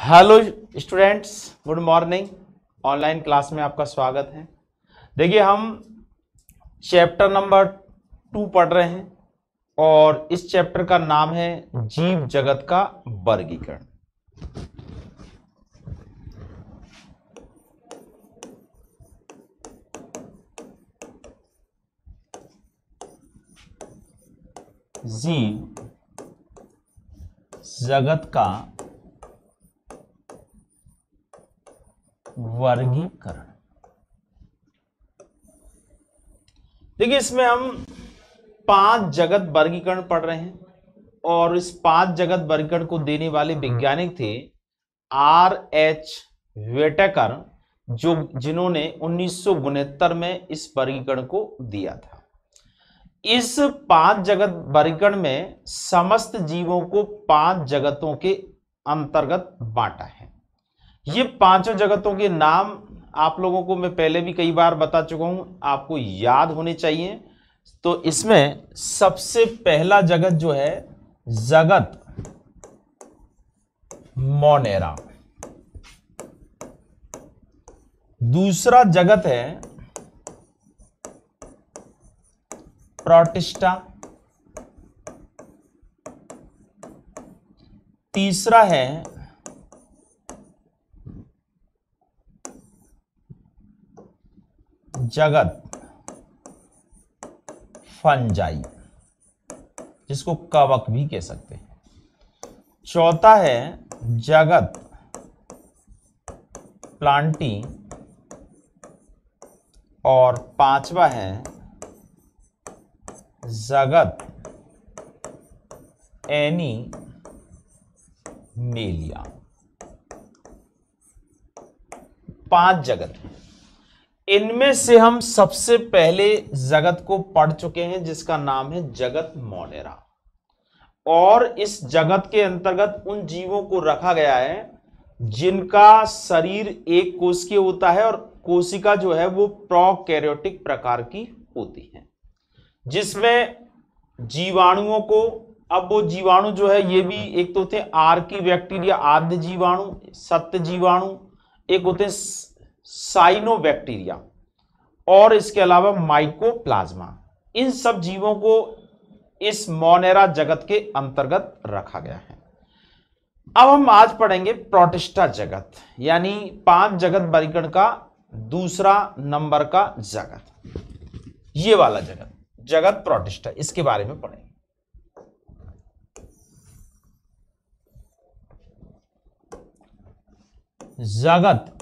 Hello students, good morning. Online class में आपका स्वागत है। देखिए, हम चैप्टर नंबर 2 पढ़ रहे हैं और इस चैप्टर का नाम है जीव जगत का वर्गीकरण। जीव जगत का वर्गीकरण। देखिए, इसमें हम 5 जगत वर्गीकरण पढ़ रहे हैं और इस 5 जगत वर्गीकरण को देने वाले वैज्ञानिक थे R.H. वेटेकर, जिन्होंने 1969 में इस वर्गीकरण को दिया था। इस 5 जगत वर्गीकरण में समस्त जीवों को 5 जगतों के अंतर्गत बांटा है। ये 5 जगतों के नाम आप लोगों को मैं पहले भी कई बार बता चुका हूं, आपको याद होने चाहिए। तो इसमें सबसे पहला जगत जो है जगत मोनेरा, दूसरा जगत है प्रोटिस्टा, तीसरा है जगत फंजाई, जिसको कवक भी कह सकते हैं। चौथा है जगत प्लांटी और पांचवा है जगत एनीमेलिया। 5 जगत हैं। इनमें से हम सबसे पहले जगत को पढ़ चुके हैं जिसका नाम है जगत मोनेरा, और इस जगत के अंतर्गत उन जीवों को रखा गया है जिनका शरीर एक कोशिकीय होता है और कोशिका जो है वो प्रोकैरियोटिक प्रकार की होती है, जिसमें जीवाणुओं को, अब वो जीवाणु जो है ये भी एक तो होते हैं आर्की बैक्टीरिया आद्य जीवाणु, सत्य जीवाणु, एक होते हैं साइनो बैक्टीरिया और इसके अलावा माइकोप्लाज्मा। इन सब जीवों को इस मोनेरा जगत के अंतर्गत रखा गया है। अब हम आज पढ़ेंगे प्रोटिस्टा जगत, यानी 5 जगत वर्गीकरण का दूसरा नंबर का जगत, ये वाला जगत, जगत प्रोटिस्टा, इसके बारे में पढ़ेंगे। जगत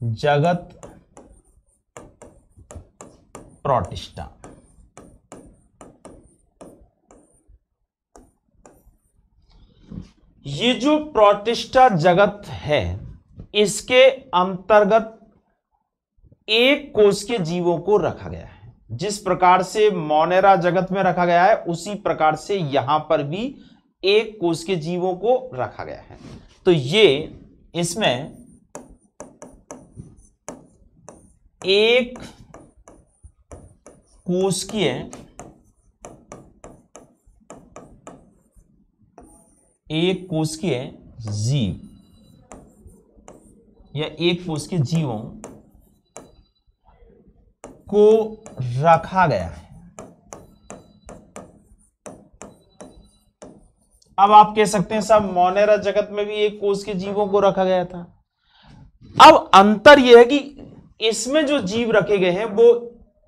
जगत प्रोटिस्टा। ये जो प्रोटिस्टा जगत है इसके अंतर्गत एक कोश के जीवों को रखा गया है। जिस प्रकार से मोनेरा जगत में रखा गया है उसी प्रकार से यहां पर भी एक कोश के जीवों को रखा गया है। तो ये इसमें एक कोशिकीय जीव या एक कोशिकीय जीवों को रखा गया है। अब आप कह सकते हैं साहब मोनेरा जगत में भी एक कोशिकीय जीवों को रखा गया था। अब अंतर यह है कि इसमें जो जीव रखे गए हैं वो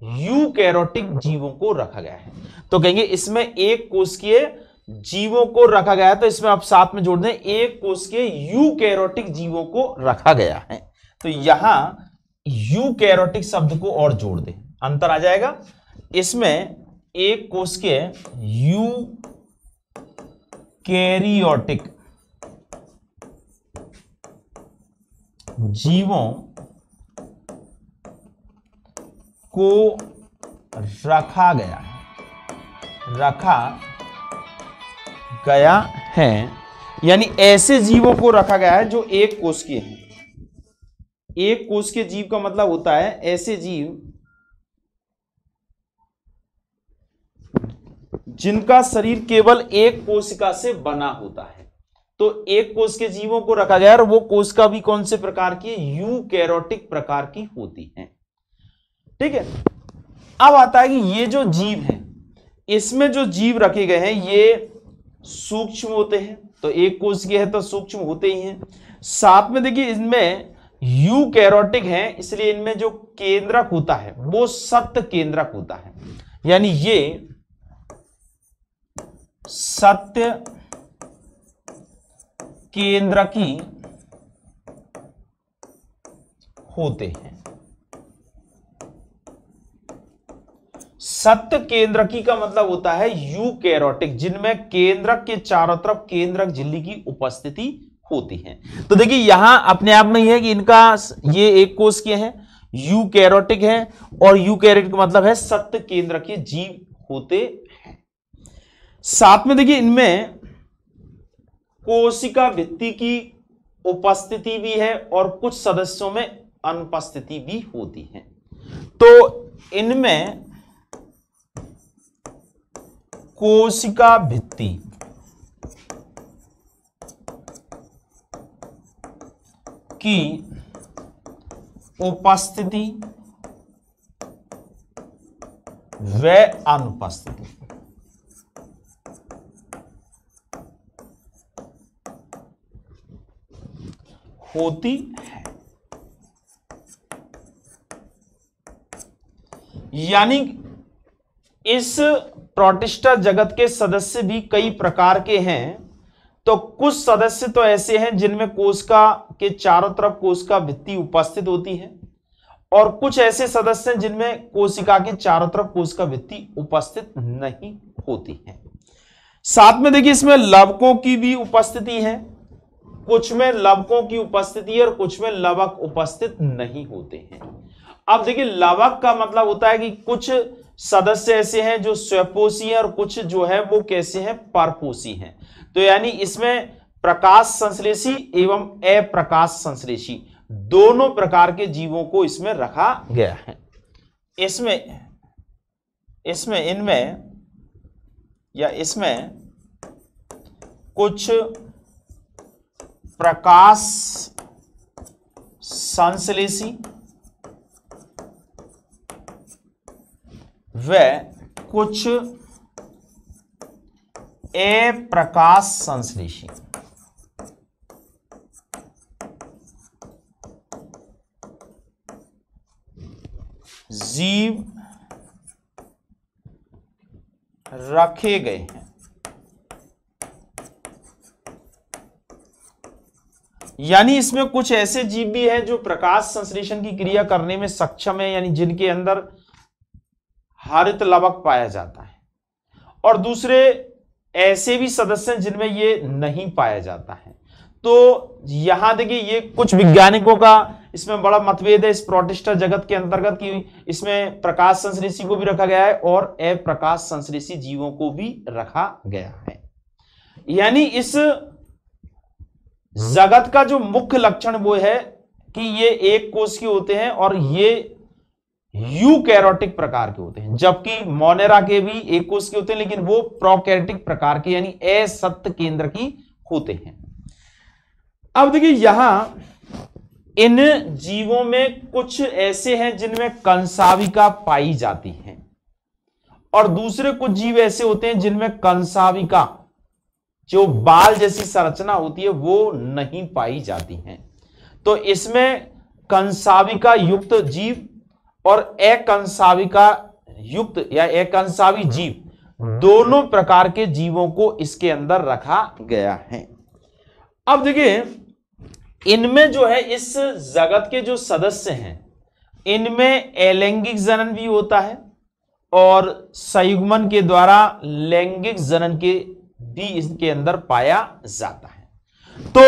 यूकैरियोटिक जीवों को रखा गया है। तो कहेंगे इसमें एक कोशिकीय जीवों को रखा गया है, तो इसमें आप साथ में जोड़ दें एक कोशिकीय यूकैरियोटिक जीवों को रखा गया है। तो यहां यूकैरियोटिक शब्द को और जोड़ दें, अंतर आ जाएगा। इसमें एक कोशिकीय यूकैरियोटिक जीवों को रखा गया है, यानी ऐसे जीवों को रखा गया है जो एक कोशिकीय हैं। एक कोशिकीय जीव का मतलब होता है ऐसे जीव जिनका शरीर केवल एक कोशिका से बना होता है। तो एक कोश के जीवों को रखा गया और वो कोशिका भी कौन से प्रकार की, यूकैरियोटिक प्रकार की होती है। ठीक है, अब आता है कि ये जो जीव है, इसमें जो जीव रखे गए हैं ये सूक्ष्म होते हैं। तो एक कोश के है तो सूक्ष्म होते ही हैं। साथ में देखिए इनमें यूकैरियोटिक है, इसलिए इनमें जो केंद्रक होता है वो सत्य केंद्रक होता है, यानी ये सत्य केंद्रकी होते हैं। सत्य केंद्रकी का मतलब होता है यूकैरियोटिक, जिनमें केंद्रक के चारों तरफ केंद्रक झिल्ली की उपस्थिति होती है। तो देखिए यहां अपने आप में ही है कि इनका ये एक कोश के हैं, यूकैरियोटिक है, और यूकैरियोटिक का मतलब है सत्य केंद्रकीय जीव होते हैं। साथ में देखिए इनमें कोशिका भित्ति की उपस्थिति भी है और कुछ सदस्यों में अनुपस्थिति भी होती है। तो इनमें कोशिका भित्ति की उपस्थिति व अनुपस्थिति होती है। यानी इस प्रोटिस्टा जगत के सदस्य भी कई प्रकार के हैं। तो कुछ सदस्य तो ऐसे हैं जिनमें कोशिका के चारों तरफ कोशिका भित्ति उपस्थित होती है, और कुछ ऐसे सदस्य हैं जिनमें कोशिका के चारों तरफ कोशिका भित्ति उपस्थित नहीं होती है। साथ में देखिए इसमें लवकों की भी उपस्थिति है, कुछ में लवकों की उपस्थिति है और कुछ में लवक उपस्थित नहीं होते हैं। अब देखिए लवक का मतलब होता है कि कुछ सदस्य ऐसे हैं जो स्वपोषी हैं और कुछ जो है वो कैसे हैं, परपोषी हैं। तो यानी इसमें प्रकाश संश्लेषी एवं अप्रकाश संश्लेषी दोनों प्रकार के जीवों को इसमें रखा गया है। इसमें कुछ प्रकाश संश्लेषी व कुछ अप्रकाश संश्लेषी जीव रखे गए हैं। यानी इसमें कुछ ऐसे जीव भी हैं जो प्रकाश संश्लेषण की क्रिया करने में सक्षम है, यानी जिनके अंदर हरित लवक पाया जाता है, और दूसरे ऐसे भी सदस्य हैं जिनमें ये नहीं पाया जाता है। तो यहां देखिए ये कुछ वैज्ञानिकों का इसमें बड़ा मतभेद है इस प्रोटिस्टा जगत के अंतर्गत कि इसमें प्रकाश संश्लेषी को भी रखा गया है और अप्रकाश संश्लेषी जीवों को भी रखा गया है। यानी इस जगत का जो मुख्य लक्षण वो है कि ये एक कोश के होते हैं और ये यूकैरियोटिक प्रकार के होते हैं, जबकि मोनेरा के भी एक कोश के होते हैं लेकिन वो प्रोकैरियोटिक प्रकार के यानी असत्य केंद्र की होते हैं। अब देखिए यहां इन जीवों में कुछ ऐसे हैं जिनमें कंसाविका पाई जाती है और दूसरे कुछ जीव ऐसे होते हैं जिनमें कंसाविका जो बाल जैसी संरचना होती है वो नहीं पाई जाती है। तो इसमें कंसाविका युक्त जीव और अकंसाविका युक्त या अकंसावी जीव दोनों प्रकार के जीवों को इसके अंदर रखा गया है। अब देखिए इनमें जो है इस जगत के जो सदस्य हैं इनमें अलैंगिक जनन भी होता है और संयुग्मन के द्वारा लैंगिक जनन के भी इसके अंदर पाया जाता है। तो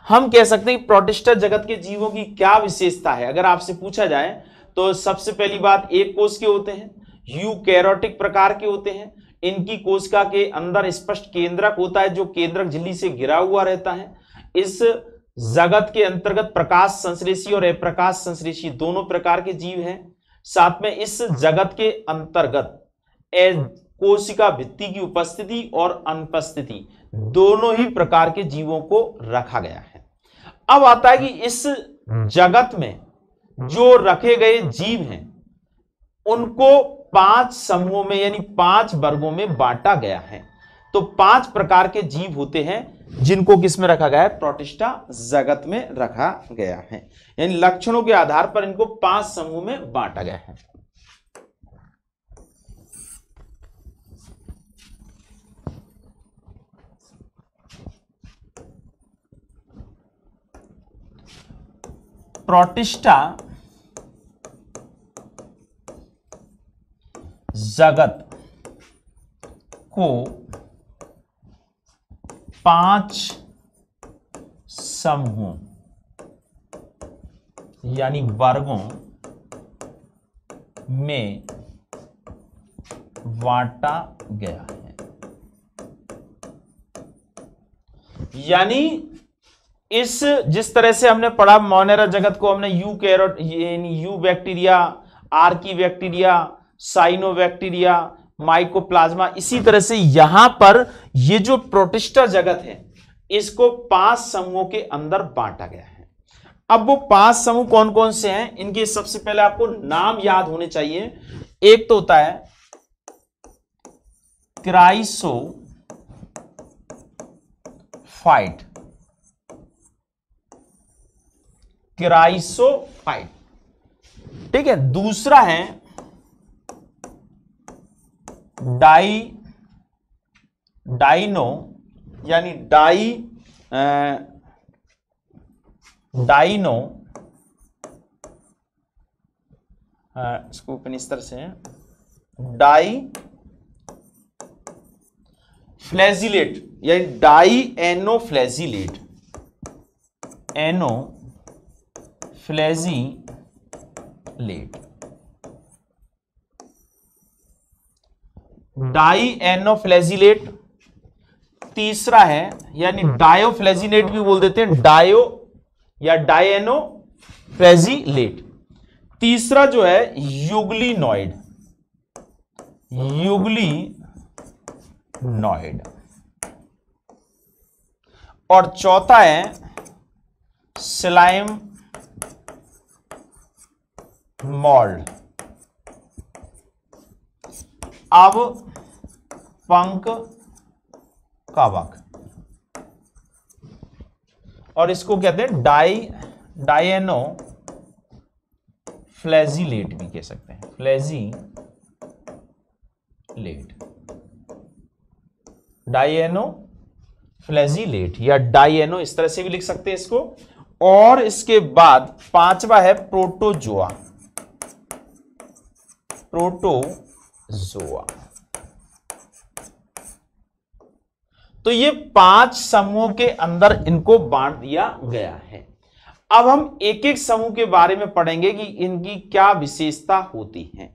हम कह सकते हैं कि प्रोटिस्टा जगत के जीवों की क्या विशेषता है। अगर आपसे पूछा जाए तो सबसे पहली बात एक कोश के होते हैं, यूकैरियोटिक प्रकार के होते हैं, इनकी कोशिका के अंदर स्पष्ट केंद्रक होता है जो केंद्रक झिल्ली से घिरा हुआ रहता है। इस जगत के अंतर्गत प्रकाश संश्लेषी और अप्रकाश संश्लेषी दोनों प्रकार के जीव हैं। साथ में इस जगत के अंतर्गत कोशिका भित्ति की उपस्थिति और अनुपस्थिति दोनों ही प्रकार के जीवों को रखा गया है। अब आता है कि इस जगत में जो रखे गए जीव हैं उनको 5 समूहों में यानी 5 वर्गों में बांटा गया है। तो 5 प्रकार के जीव होते हैं जिनको किसमें रखा गया है, प्रोटिस्टा जगत में रखा गया है। यानी लक्षणों के आधार पर इनको 5 समूह में बांटा गया है। प्रोटिस्टा जगत को 5 समूहों यानी वर्गों में बांटा गया है। यानी इस जिस तरह से हमने पढ़ा मोनेरा जगत को हमने यूकैरियोट यानी you bacteria, Archie bacteria, cyanobacteria, mycoplasma, इसी तरह से यहां पर ये जो प्रोटिस्टा जगत है इसको 5 समूहों के अंदर बांटा गया है। अब वो 5 समूह कौन कौन से हैं, इनके सबसे पहले आपको नाम याद होने चाहिए। एक तो होता है क्राइसोफाइट, क्राइसोफाइट, ठीक है। दूसरा है डाइनो यानी डाइनो, इसको अपन इस तरह से है डाई फ्लैजिलेट यानी डाई एनोफ्लैजिलेट, एनोफ्लैजिलेट, डाई एनोफ्लैजिलेट। तीसरा है यानी डायोफ्लैजिलेट भी बोल देते हैं, डायो या डायनोफ्लैजिलेट। तीसरा जो है युग्लिनॉइड, युग्लिनॉइड। और चौथा है स्लाइम मोल्ड। अब पंख कवक, और इसको कहते हैं डायनो फ्लैजिलेट भी कह सकते हैं, फ्लैजिलेट, डायनो फ्लैजिलेट या डायनो, इस तरह से भी लिख सकते हैं इसको। और इसके बाद 5वां है प्रोटोजोआ, प्रोटोजोआ। तो ये 5 समूहों के अंदर इनको बांट दिया गया है। अब हम एक एक समूह के बारे में पढ़ेंगे कि इनकी क्या विशेषता होती है।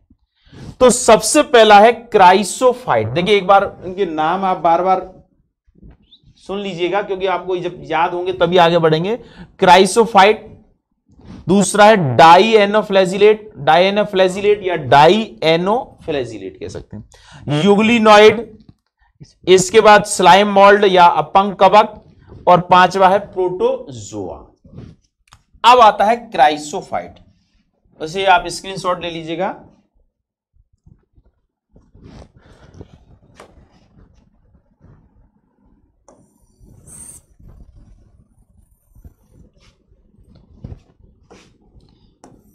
तो सबसे पहला है क्राइसोफाइट। देखिए एक बार इनके नाम आप बार बार सुन लीजिएगा क्योंकि आपको जब याद होंगे तभी आगे बढ़ेंगे। क्राइसोफाइट। दूसरा है डायनोफ्लैजिलेट या डाइएनोफ्लैजिलेट कह सकते हैं। युग्लिनॉइड, इसके बाद स्लाइम मोल्ड या अपंग कवक, और 5वां है प्रोटोजोआ। अब आता है क्राइसोफाइट, उसे आप स्क्रीनशॉट ले लीजिएगा।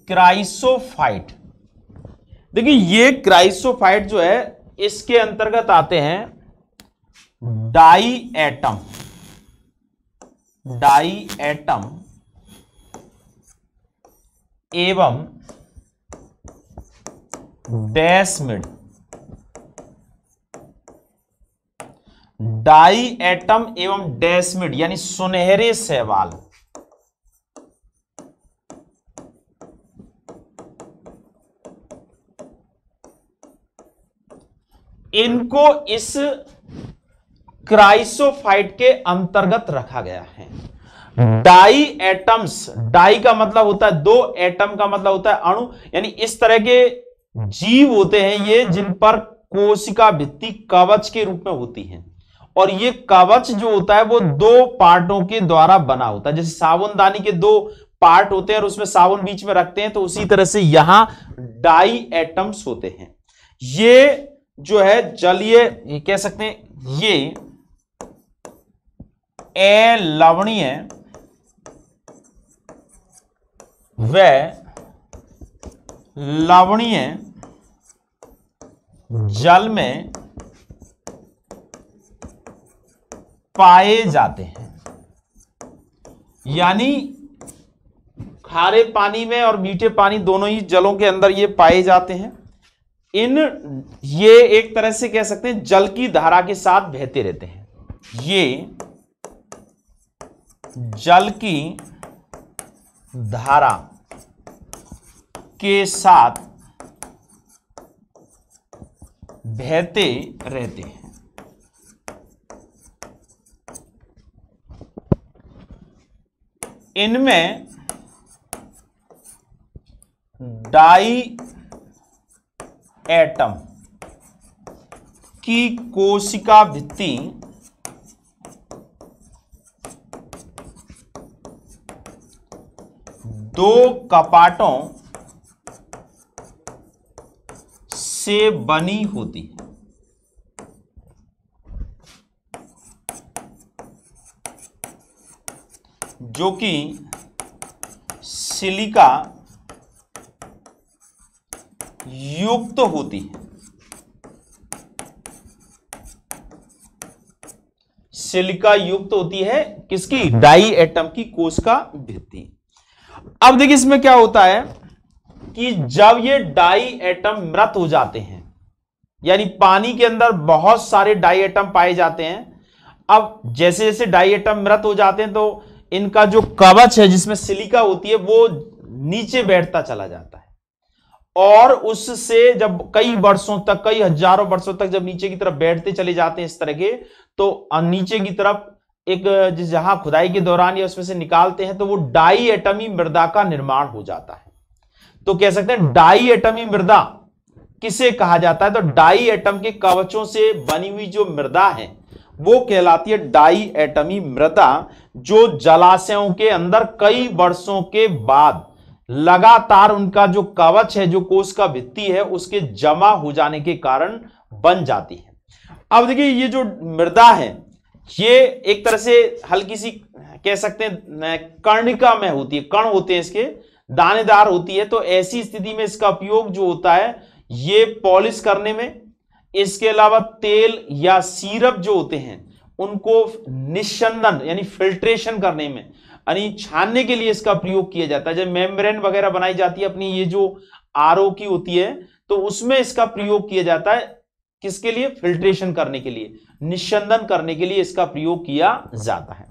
क्राइसोफाइट, देखिए ये क्राइसोफाइट जो है इसके अंतर्गत आते हैं डाई एटम एवं डेस्मिड। डाई एटम एवं डेस्मिड यानी सुनहरे शैवाल। इनको इस क्राइसोफाइट के अंतर्गत रखा गया है। डाई एटम्स, डाई का मतलब होता है 2, एटम का मतलब होता है अणु, यानी इस तरह के जीव होते हैं ये जिन पर कोशिका भित्ति कवच के रूप में होती है। और ये कवच जो होता है वो दो पार्टों के द्वारा बना होता है। जैसे साबुनदानी के दो पार्ट होते हैं और उसमें साबुन बीच में रखते हैं, तो उसी तरह से यहां डाई एटम्स होते हैं। ये जो है जलीय, ये कह सकते हैं, ये अलवणीय व लवणीय जल में पाए जाते हैं। यानी खारे पानी में और मीठे पानी दोनों ही जलों के अंदर ये पाए जाते हैं। ये एक तरह से कह सकते हैं जल की धारा के साथ बहते रहते हैं। ये जल की धारा के साथ बहते रहते हैं। इनमें डाई एटम की कोशिका भित्ति दो कपाटों से बनी होती है। जो कि सिलिका युक्त होती है। सिलिका युक्त होती है किसकी? डाई एटम की कोशिका भित्ति। अब देखिए इसमें क्या होता है कि जब ये डाई एटम मृत हो जाते हैं, यानी पानी के अंदर बहुत सारे डाई एटम पाए जाते हैं। अब जैसे जैसे डाई एटम मृत हो जाते हैं तो इनका जो कवच है जिसमें सिलिका होती है वो नीचे बैठता चला जाता है, और उससे जब कई वर्षों तक, कई हजारों वर्षों तक जब नीचे की तरफ बैठते चले जाते हैं इस तरह के, तो नीचे की तरफ एक जहां खुदाई के दौरान या उसमें से निकालते हैं तो वो डाई एटमी मृदा का निर्माण हो जाता है। तो कह सकते हैं डाई एटमी मृदा किसे कहा जाता है? तो डाई एटम के कवचों से बनी हुई जो मृदा है वो कहलाती है डाई एटमी मृदा, जो जलाशयों के अंदर कई वर्षों के बाद लगातार उनका जो कवच है, जो कोशिका भित्ति है, उसके जमा हो जाने के कारण बन जाती है। अब देखिए ये जो मृदा है ये एक तरह से हल्की सी कह सकते हैं कर्णिका में होती है, कण होते हैं इसके, दानेदार होती है। तो ऐसी स्थिति में इसका उपयोग जो होता है ये पॉलिश करने में, इसके अलावा तेल या सिरप जो होते हैं उनको निस्संदन यानी फिल्ट्रेशन करने में, यानी छानने के लिए इसका प्रयोग किया जाता है। जब मेम्ब्रेन वगैरह बनाई जाती है अपनी, ये जो आरओ की होती है, तो उसमें इसका प्रयोग किया जाता है। किसके लिए? फिल्ट्रेशन करने के लिए, निस्संदन करने के लिए इसका प्रयोग किया जाता है।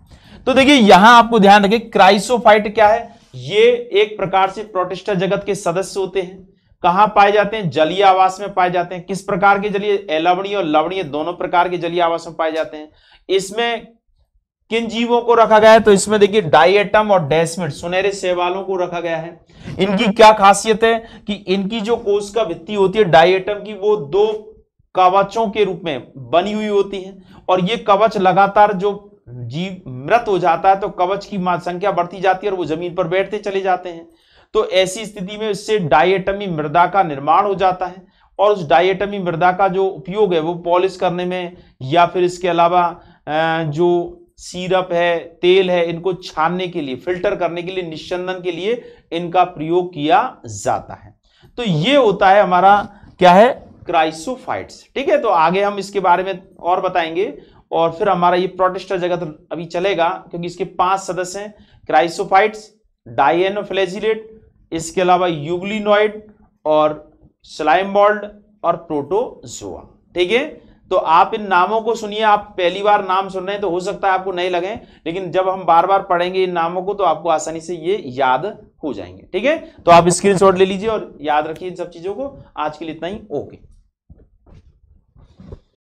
तो देखिए यहां आपको ध्यान रखें, क्राइसोफाइट क्या है? ये एक प्रकार से प्रोटिस्टा जगत के सदस्य होते हैं। कहां पाए जाते हैं? जलीय आवास में पाए जाते हैं। किस प्रकार के जलीय? अलवणीय और लवणीय दोनों प्रकार के जलीय आवास में पाए जाते हैं। इसमें किन जीवों को रखा गया है? तो इसमें देखिए डायएटम और डेस्मिड, सुनहरे शैवालों को रखा गया है। इनकी क्या खासियत है कि इनकी जो कोशिका भित्ति होती है डायएटम की, वो दो कवचों के रूप में बनी हुई होती है, और ये कवच लगातार जो जीव मृत हो जाता है तो कवच की संख्या बढ़ती जाती है और वो जमीन पर बैठते चले जाते हैं। तो ऐसी स्थिति में इससे डायएटमी मृदा का निर्माण हो जाता है, और उस डायएटमी मृदा का जो उपयोग है वो पॉलिश करने में, या फिर इसके अलावा जो सिरप है, तेल है, इनको छानने के लिए, फिल्टर करने के लिए, निस्संदन के लिए इनका प्रयोग किया जाता है। तो ये होता है हमारा क्या है? क्राइसोफाइट्स। ठीक है, तो आगे हम इसके बारे में और बताएंगे, और फिर हमारा ये प्रोटिस्टा जगत अभी चलेगा क्योंकि इसके 5 सदस्य हैं: क्राइसोफाइट्स, डायनोफ्लैजिलेट, इसके अलावा यूग्लिनॉइड और स्लाइम मोल्ड और प्रोटोजोआ। ठीक है, तो आप इन नामों को सुनिए। आप पहली बार नाम सुन रहे हैं तो हो सकता है आपको नहीं लगे, लेकिन जब हम बार बार पढ़ेंगे इन नामों को तो आपको आसानी से ये याद हो जाएंगे। ठीक है, तो आप स्क्रीनशॉट ले लीजिए और याद रखिए इन सब चीजों को। आज के लिए इतना ही, ओके।